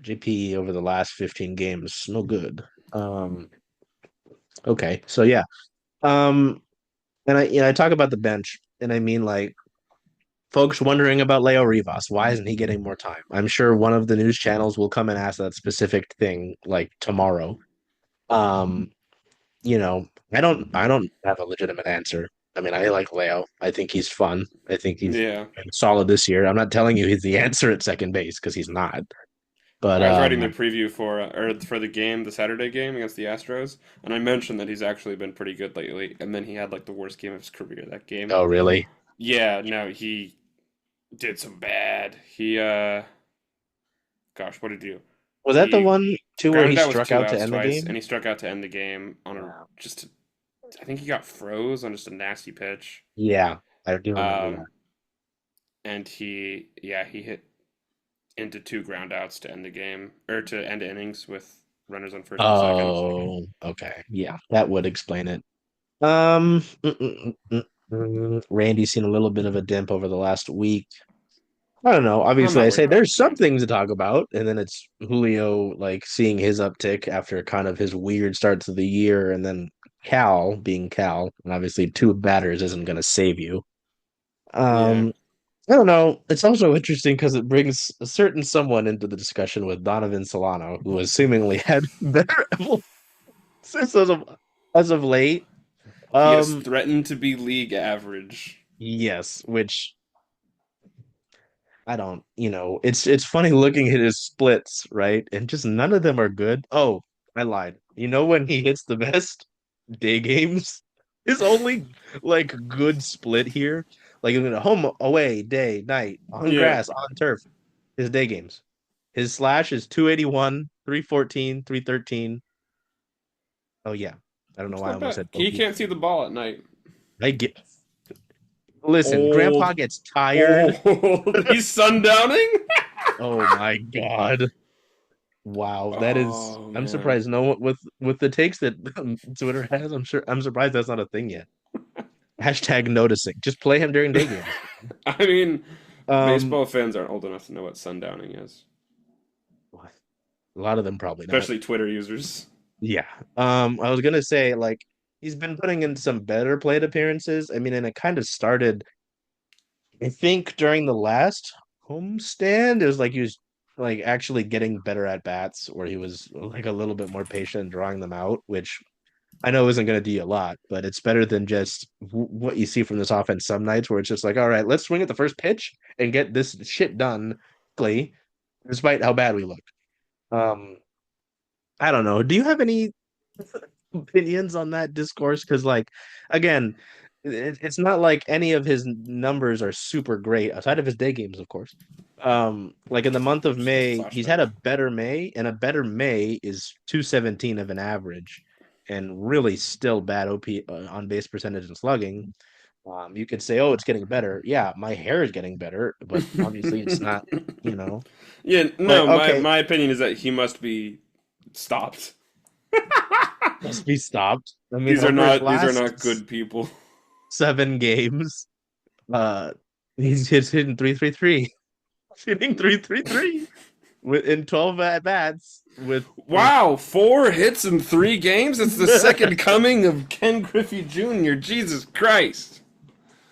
JP over the last 15 games, no good. Okay, so yeah. Um, and I talk about the bench, and I mean like folks wondering about Leo Rivas. Why isn't he getting more time? I'm sure one of the news channels will come and ask that specific thing like tomorrow. Um, I don't have a legitimate answer. I mean, I like Leo. I think he's fun. I think he's Yeah. been solid this year. I'm not telling you he's the answer at second base because he's not. But I was writing the preview for the game, the Saturday game against the Astros, and I mentioned that he's actually been pretty good lately, and then he had like the worst game of his career that game. oh really? Yeah, no, he did some bad. Gosh, what did he do? Was that the He one too where he grounded out with struck two out to outs end the twice, game? and he struck out to end the game on a Wow. just. I think he got froze on just a nasty pitch. Yeah, I do remember that. Um, and he hit into two groundouts to end the game or to end innings with runners on first and second. Oh, okay. Yeah, that would explain it. Randy's seen a little bit of a dip over the last week. I don't know. I'm Obviously, not I worried say about there's some Randy. things to talk about, and then it's Julio like seeing his uptick after kind of his weird starts of the year, and then Cal being Cal, and obviously two batters isn't going to save you. Yeah. Um, I don't know. It's also interesting because it brings a certain someone into the discussion with Donovan Solano, who has seemingly had better since as of late. He has Um, threatened to be league average. yes, which I don't, it's funny looking at his splits, right? And just none of them are good. Oh, I lied. You know when he hits the best day games? His only like good split here, like in a home, away, day, night, on Yeah. grass, on turf, his day games. His slash is 281, 314, 313. Oh yeah. I don't know It's why I not almost bad. said He OPS. can't see the ball at night. I get Listen, grandpa Old. gets tired. Old. He's sundowning? Oh my God. Wow, that is. Oh, I'm man. surprised no one with the takes that Twitter has. I'm surprised that's not a thing yet. Hashtag noticing. Just play him during day games. I mean, Um, baseball fans aren't old enough to know what sundowning is, a lot of them probably not. especially Twitter users. Yeah. I was gonna say like he's been putting in some better plate appearances. I mean, and it kind of started. I think during the last homestand, it was like he was like actually getting better at bats, where he was like a little bit more patient drawing them out, which I know isn't going to do you a lot, but it's better than just what you see from this offense some nights where it's just like, all right, let's swing at the first pitch and get this shit done quickly, despite how bad we look. Um, I don't know. Do you have any opinions on that discourse? Because, like, again, it's not like any of his numbers are super great outside of his day games, of course. Like in the month of Just like a May, he's had flashbang. a better May, and a better May is 217 of an average, and really still bad OP on base percentage and slugging. You could say, oh, it's getting better. Yeah, my hair is getting better, but obviously it's not, you know. Yeah, But no, my okay, my opinion is that he must be stopped. must be stopped. I mean, These are over his not these are last not good people. 7 games, uh, he's hitting 333, hitting 333 with in 12 at bats with Wow, 4 hits in 3 games? That's the second coming of Ken Griffey Jr. Jesus Christ.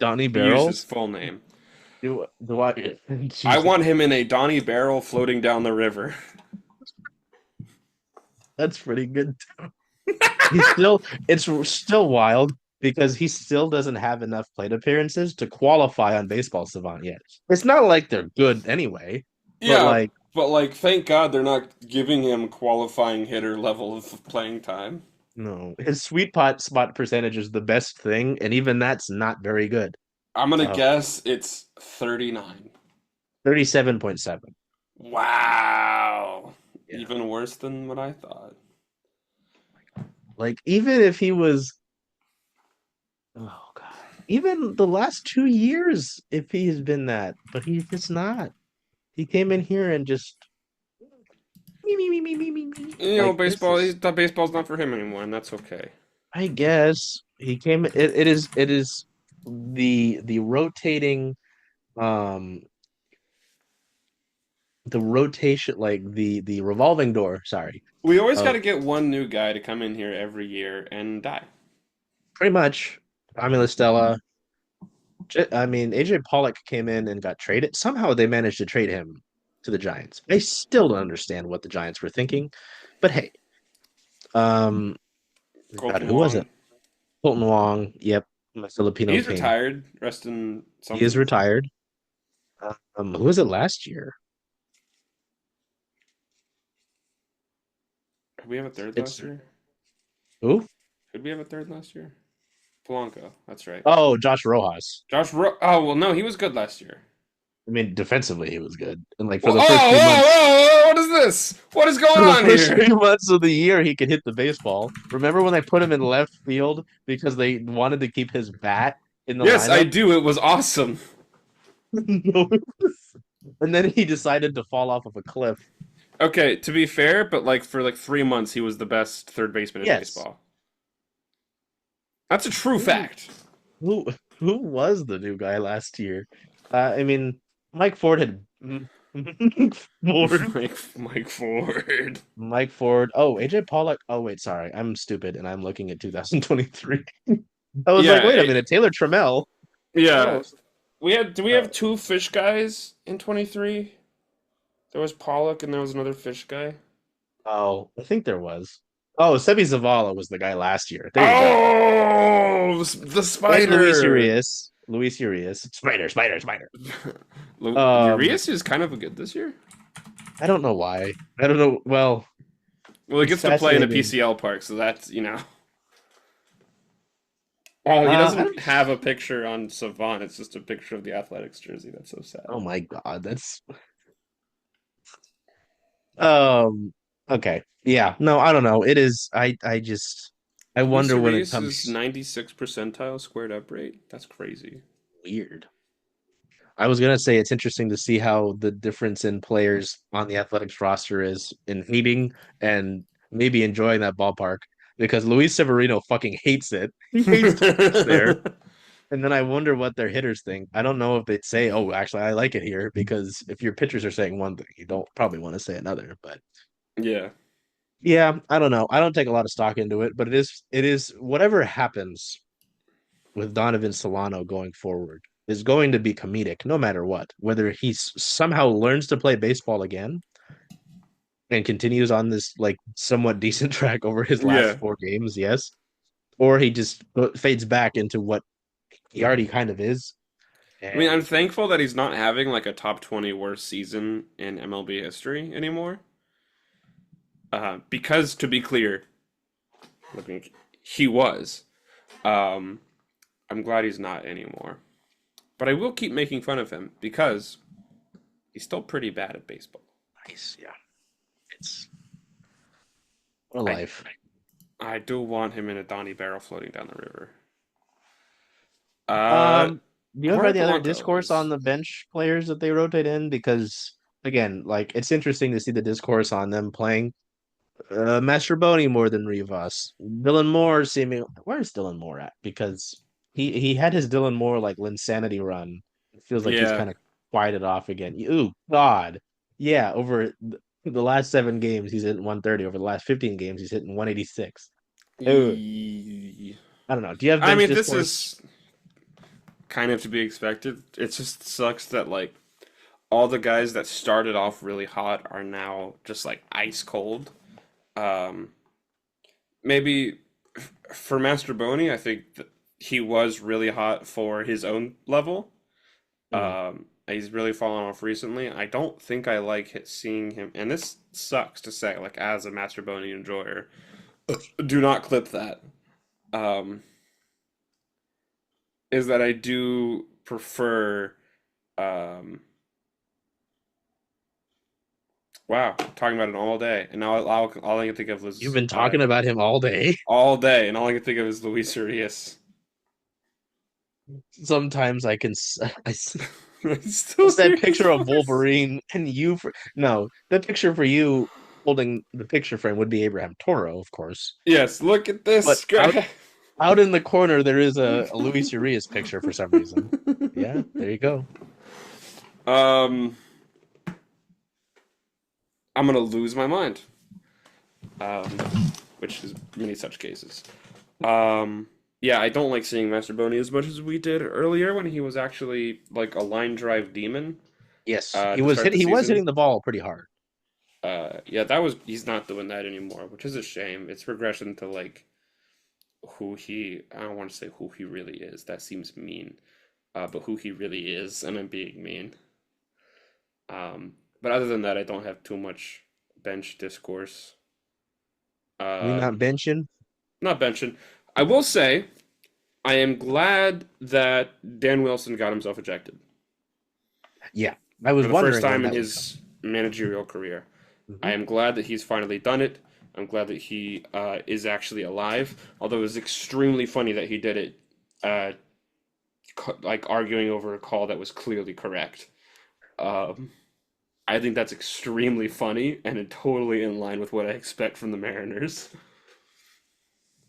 Donnie He used his Barrels. full name. Do I? I Jesus, want him in a Donnie barrel floating down the river. that's pretty good. It's still wild because he still doesn't have enough plate appearances to qualify on Baseball Savant yet. It's not like they're good anyway, but Yeah, like, but like, thank God they're not giving him qualifying hitter level of playing time. no, his sweet pot spot percentage is the best thing, and even that's not very good. I'm gonna Uh, guess it's 39. 37.7. Wow. Yeah. Even worse than what I thought. Like even if he was, oh God, even the last 2 years, if he's been that, but he's just not. He came in here and just me, me, me, me, me, me, me. You know, Like this baseball. He is, thought baseball's not for him anymore, and that's okay. I guess he came. It is the rotating. Um, the rotation, like the revolving door. Sorry, We always got of to get one new guy to come in here every year and die. pretty much Amila Stella. I mean, AJ Pollock came in and got traded. Somehow they managed to trade him to the Giants. I still don't understand what the Giants were thinking, but hey, um, God, Colton who was it? Wong. Colton Wong. Yep, my Filipino He's king. retired. Rest in He is something. retired. Who was it last year? Did we have a third It's last year? who? Did we have a third last year? Polanco. That's right. Oh, Josh Rojas. Oh well, no, he was good last year. I mean, defensively he was good, and like for Whoa, the first whoa, few whoa, months, whoa! What is this? What is going for the on first here? few months of the year, he could hit the baseball. Remember when they put him in left field because they wanted to keep his bat in the Yes, I lineup? do. It was awesome. No. And then he decided to fall off of a cliff. Okay, to be fair, but like for like 3 months, he was the best third baseman in Yes. baseball. That's a true Who fact. who who was the new guy last year? I mean, Mike Ford had Ford. Mike Ford. Mike Ford. Oh, AJ Pollock. Oh, wait, sorry. I'm stupid and I'm looking at 2023. I was like, Yeah, wait a minute, Taylor Trammell. yeah. Oh, Do we uh, have two fish guys in 23? There was Pollock and there was another fish guy. oh, I think there was. Oh, Sebi Zavala was the guy last year. There you go. Oh, the And Luis spider. Urias. Luis Urias. Spider, spider, spider. Um, Urias is kind of good this year. I don't know why. I don't know. Well, Well, he it's gets to play in a fascinating. PCL park, so that's. Oh, he I doesn't don't. have a picture on Savant. It's just a picture of the Athletics jersey. That's so sad. Oh my God, that's um. Okay, yeah. No, I don't know. It is. I just. I Luis wonder when it Urias is comes 96 percentile squared up rate. That's crazy. weird. I was gonna say it's interesting to see how the difference in players on the Athletics roster is in hating and maybe enjoying that ballpark because Luis Severino fucking hates it. He hates to pitch there. And then I wonder what their hitters think. I don't know if they'd say, "Oh, actually, I like it here," because if your pitchers are saying one thing, you don't probably want to say another. But Yeah. yeah, I don't know. I don't take a lot of stock into it, but it is whatever happens with Donovan Solano going forward is going to be comedic no matter what. Whether he somehow learns to play baseball again and continues on this like somewhat decent track over his last Yeah. 4 games, yes, or he just fades back into what he already kind of is. I mean, And I'm thankful that he's not having like a top 20 worst season in MLB history anymore. Because to be clear, looking, he was. Um, I'm glad he's not anymore. But I will keep making fun of him because he's still pretty bad at baseball. nice, yeah, it's what a I life. I do want him in a Donnie barrel floating down the river. Uh, Do you have Jorge any other Polanco discourse on is the bench players that they rotate in? Because again, like it's interesting to see the discourse on them playing Mastroboni more than Rivas. Dylan Moore seeming where's Dylan Moore at? Because he had his Dylan Moore like Linsanity run. It feels like he's yeah. kind of quieted off again. Ooh, God. Yeah, over the last 7 games he's hitting 130. Over the last 15 games he's hitting 186. Ooh, E- I don't know. Do you have I bench mean, this discourse? is kind of to be expected. It just sucks that like all the guys that started off really hot are now just like ice cold. Um, maybe for Mastroboni, I think that he was really hot for his own level. Mm. He's really fallen off recently. I don't think I like seeing him, and this sucks to say, like as a Mastroboni enjoyer, do not clip that. Um, is that I do prefer. Um, wow, talking about it all day, and now all I can think of You've was been talking about him all day. all day, and all I can think of is Luis Urias. Sometimes I can It's still post that here. picture of Wolverine and you for no, the picture for you holding the picture frame would be Abraham Toro, of course. Yes, look at But this out graph. out in the corner there is a Luis Urias picture for some reason. Yeah, there you go. um, I'm gonna lose my mind. Um, which is many such cases. Um, yeah, I don't like seeing Master Boney as much as we did earlier when he was actually like a line drive demon Yes, he to was start hit. the He was season. hitting the ball pretty hard. Yeah, that was he's not doing that anymore, which is a shame. It's regression to like who he I don't want to say who he really is. That seems mean. But who he really is, and I'm being mean. But other than that, I don't have too much bench discourse. We not Um, benching. Not benching. I will say I am glad that Dan Wilson got himself ejected Yeah, I was for the first wondering when time in that was his managerial career. I coming. am glad that he's finally done it. I'm glad that he is actually alive. Although it was extremely funny that he did it, uh, like arguing over a call that was clearly correct. Um, I think that's extremely funny and totally in line with what I expect from the Mariners.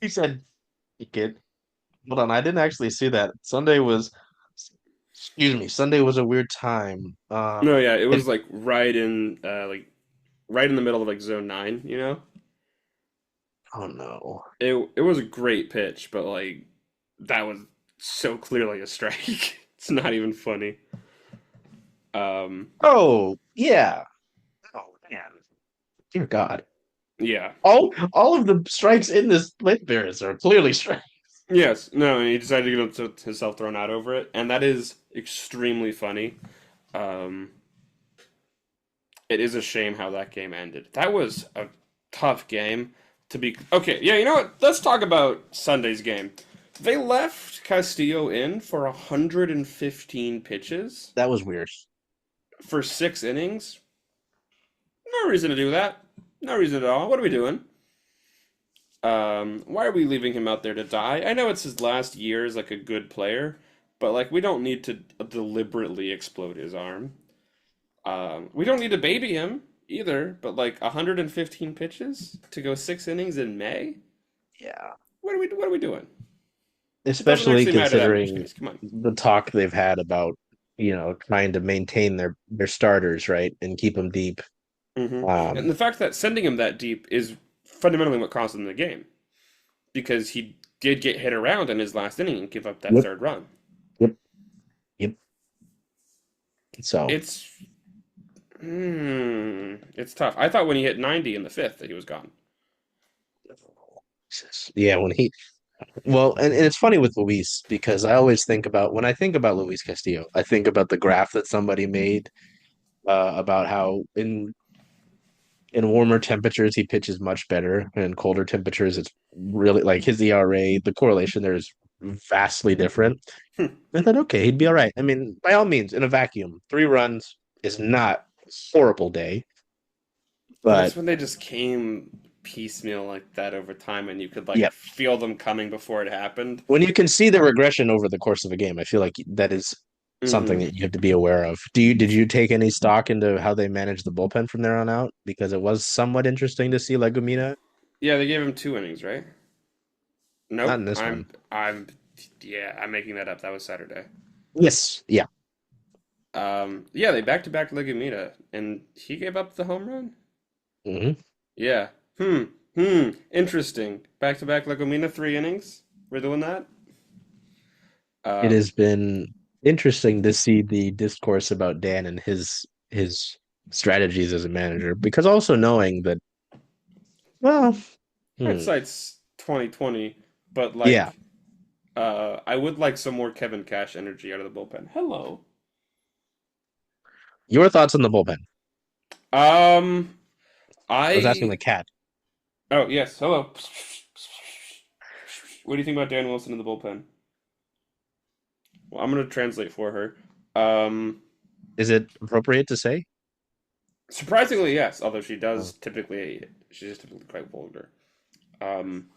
He said, "Hey, kid, hold on. I didn't actually see that. Sunday was, excuse me. Sunday was a weird time. No, yeah, it And was like right in the middle of like zone 9, you know? oh no. It was a great pitch, but like that was so clearly a strike. It's not even funny. Um, Oh yeah. Oh man. Dear God. yeah. All of the strikes in this plate bearers are clearly strikes. Yes, no, and he decided to get himself thrown out over it, and that is extremely funny. Um, it is a shame how that game ended. That was a tough game to be. Okay, yeah, you know what? Let's talk about Sunday's game. They left Castillo in for 115 pitches That was weird. for 6 innings. No reason to do that. No reason at all. What are we doing? Why are we leaving him out there to die? I know it's his last year as like a good player, but like we don't need to deliberately explode his arm. We don't need to baby him either, but like 115 pitches to go 6 innings in May? Yeah. What are we doing? It doesn't Especially actually matter that much, considering guys. Come on. the talk they've had about, trying to maintain their starters, right, and keep them deep. And Um, the fact that sending him that deep is fundamentally what cost him the game because he did get hit around in his last inning and give up that yep, third run. yep, yep. So It's it's tough. I thought when he hit 90 in the fifth that he was gone. yeah, and it's funny with Luis because I always think about when I think about Luis Castillo, I think about the graph that somebody made about how in warmer temperatures he pitches much better, and in colder temperatures it's really like his ERA, the correlation there is vastly different. I thought, okay, he'd be all right. I mean, by all means, in a vacuum, 3 runs is not a horrible day, But it's but when they just came piecemeal like that over time and you could like yeah, feel them coming before it happened. when you can see the regression over the course of a game, I feel like that is something hmm that you have to be aware of. Did you take any stock into how they managed the bullpen from there on out? Because it was somewhat interesting to see Legumina. Yeah, they gave him 2 innings, right? Not Nope. in this one. Yeah, I'm making that up. That was Saturday. Yes, yeah. Yeah, they back to back Legumita, and he gave up the home run. Hmm. Yeah. Interesting. Back to back Legumita, 3 innings. We're doing that. It Um, has been interesting to see the discourse about Dan and his strategies as a manager, because also knowing that, well, hmm, Hindsight's 2020, but yeah. like, I would like some more Kevin Cash energy out of the bullpen. Hello. Your thoughts on the bullpen? Um, I was asking I the cat. oh yes, hello. What do you think about Dan Wilson in the bullpen? Well, I'm gonna translate for her. Um, Is it appropriate to say? Surprisingly, yes. Although Oh. she's just typically quite vulgar. Um,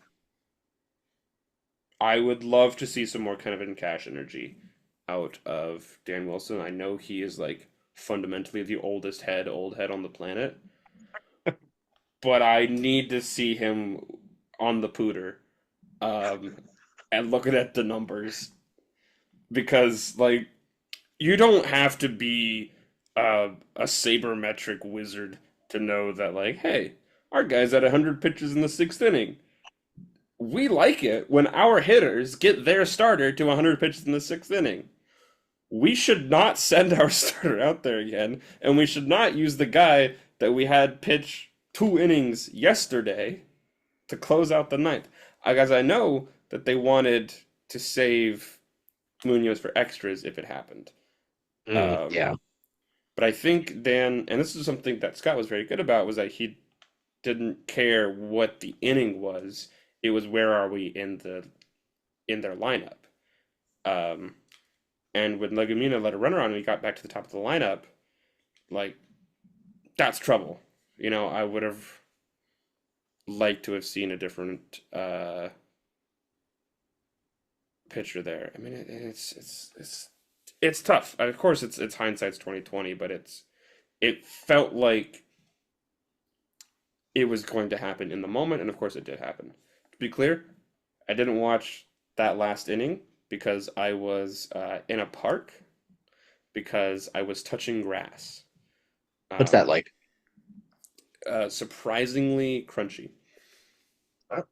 I would love to see some more kind of in cash energy out of Dan Wilson. I know he is like fundamentally the old head on the planet, but I need to see him on the pooter, um, and looking at the numbers because you don't have to be a sabermetric wizard to know that, like, hey, our guy's at 100 pitches in the sixth inning. We like it when our hitters get their starter to 100 pitches in the sixth inning. We should not send our starter out there again, and we should not use the guy that we had pitch 2 innings yesterday to close out the ninth. Guys, I know that they wanted to save Munoz for extras if it happened. Yeah. But I think Dan, and this is something that Scott was very good about, was that he didn't care what the inning was. It was where are we in their lineup. And when Legumina let a runner on and he got back to the top of the lineup, like, that's trouble. I would have liked to have seen a different pitcher there. I mean, it's tough. Of course, it's hindsight's 2020, but it felt like it was going to happen in the moment, and of course, it did happen. To be clear, I didn't watch that last inning because I was in a park because I was touching grass. What's that like? Surprisingly crunchy. Oh,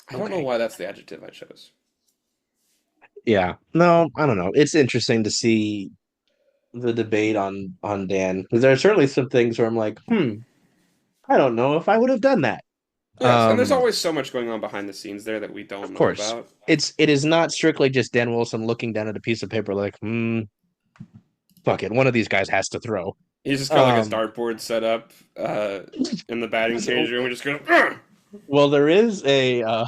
I don't know why that's the adjective I chose. Yeah. No, I don't know. It's interesting to see the debate on Dan because there are certainly some things where I'm like, I don't know if I would have done that. Yes, and there's always so much going on behind the scenes there that we don't Of know course. about. It is not strictly just Dan Wilson looking down at a piece of paper like, fuck it, one of these guys has to throw. He's just got like a dartboard set up in the batting cage, and we just go. Well, there is a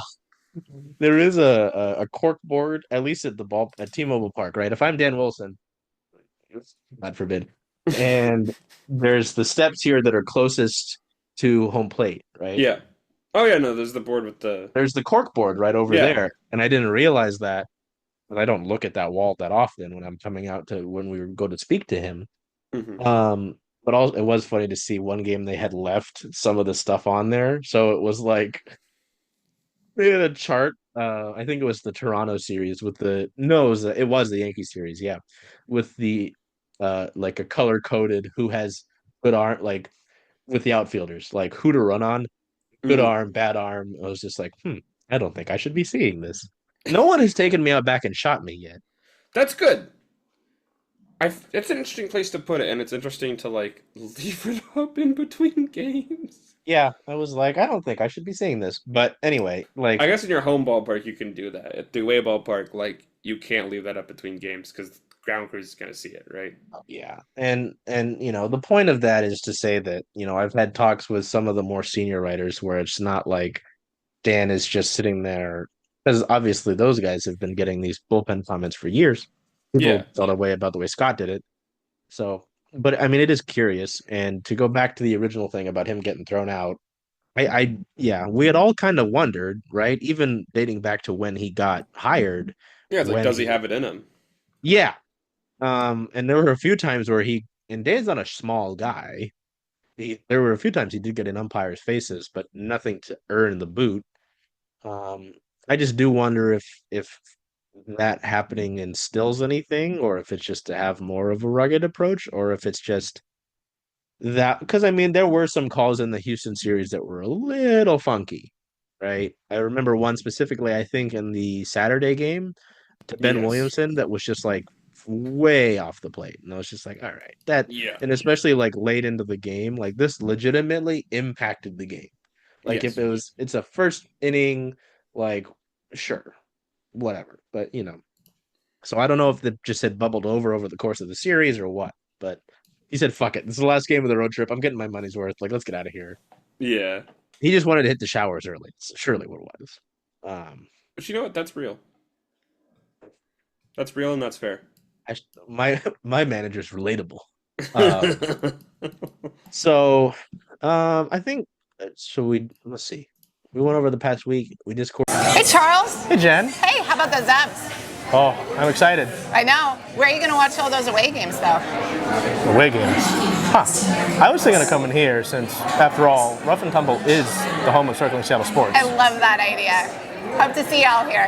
cork board, at least at T-Mobile Park, right? If I'm Dan Wilson, God forbid, and there's the steps here that are closest to home plate, right? Yeah. Oh yeah, no, there's the board with the. There's the cork board right over there, and I didn't realize that. And I don't look at that wall that often when I'm coming out to when we go to speak to him. Mm-hmm. But also it was funny to see one game they had left some of the stuff on there, so it was like they had a chart. I think it was the Toronto series with it was the Yankee series, yeah, with the like a color coded who has good arm, like with the outfielders, like who to run on, good arm, bad arm. I was just like, I don't think I should be seeing this. No one has taken me out back and shot me yet. That's good. It's an interesting place to put it, and it's interesting to like leave it up in between games. Yeah, I was like, I don't think I should be seeing this. But anyway, like I guess in your home ballpark you can do that. At the away ballpark, like you can't leave that up between games because ground crew is gonna see it, right? yeah. And the point of that is to say that, I've had talks with some of the more senior writers where it's not like Dan is just sitting there because obviously those guys have been getting these bullpen comments for years. People felt a way about the way Scott did it. So, but I mean, it is curious. And to go back to the original thing about him getting thrown out, yeah, we had all kind of wondered, right? Even dating back to when he got hired. Yeah, it's like, does he have it in him? Yeah. And there were a few times where and Dan's not a small guy. There were a few times he did get in umpires' faces, but nothing to earn the boot. I just do wonder if that happening instills anything, or if it's just to have more of a rugged approach, or if it's just that because I mean there were some calls in the Houston series that were a little funky, right? I remember one specifically, I think in the Saturday game to Ben Williamson that was just like way off the plate. And I was just like, all right, and especially like late into the game, like this legitimately impacted the game. Like if it's a first inning, like sure, whatever. But so I don't know if it just had bubbled over the course of the series or what, but he said, fuck it. This is the last game of the road trip. I'm getting my money's worth. Like, let's get out of here. Yeah. He just wanted to hit the showers early. That's surely what it was. But you know what? That's real. That's real and that's fair. My manager's relatable. So I think let's see. We went over the past week. We discord. Hey, Charles. Hey, Jen. Hey, how about those M's? Oh, I'm excited. I know. Where are you going to watch all those away games, though? Away games? Huh. I was thinking of coming here since, after all, Rough and Tumble is the home of circling Seattle sports. I love that idea. Hope to see y'all here.